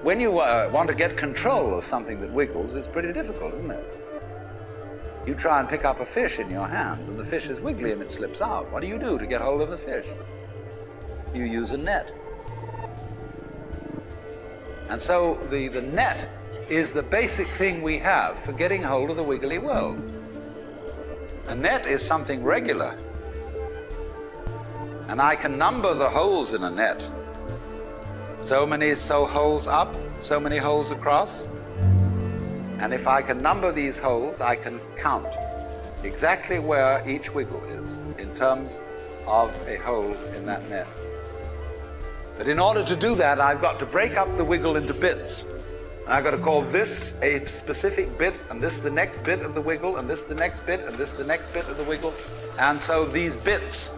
When you want to get control of something that wiggles, it's pretty difficult, isn't it? You try and pick up a fish in your hands, and the fish is wiggly and it slips out. What do you do to get hold of the fish? You use a net. And so the net is the basic thing we have for getting hold of the wiggly world. A net is something regular. And I can number the holes in a net. So many holes up, so many holes across. And if I can number these holes, I can count exactly where each wiggle is in terms of a hole in that net. But in order to do that, I've got to break up the wiggle into bits. And I've got to call this a specific bit, and this the next bit of the wiggle, and this the next bit, and this the next bit of the wiggle. And so these bits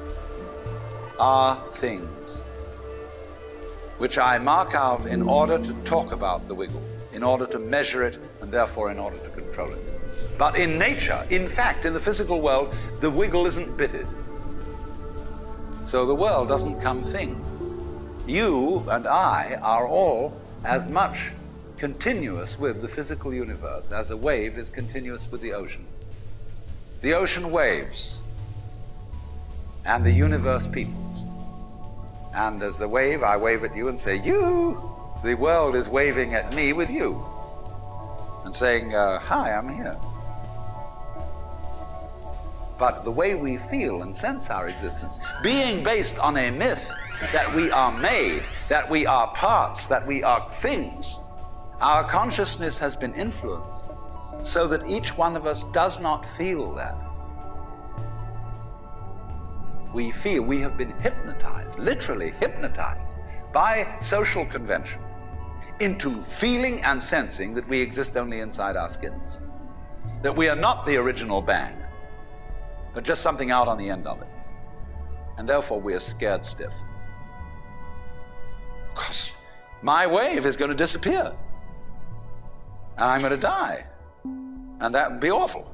are things which I mark out in order to talk about the wiggle, in order to measure it, and therefore in order to control it. But in nature, in fact, in the physical world, the wiggle isn't bitted. So the world doesn't come thing. You and I are all as much continuous with the physical universe as a wave is continuous with the ocean. The ocean waves, and the universe peoples. And as the wave, I wave at you and say, you! The world is waving at me with you. And saying, hi, I'm here. But the way we feel and sense our existence, being based on a myth that we are made, that we are parts, that we are things, our consciousness has been influenced so that each one of us does not feel that. We feel we have been hypnotized, literally hypnotized, by social convention into feeling and sensing that we exist only inside our skins, that we are not the original bang, but just something out on the end of it. And therefore we are scared stiff. Because my wave is going to disappear, and I'm going to die, and that would be awful.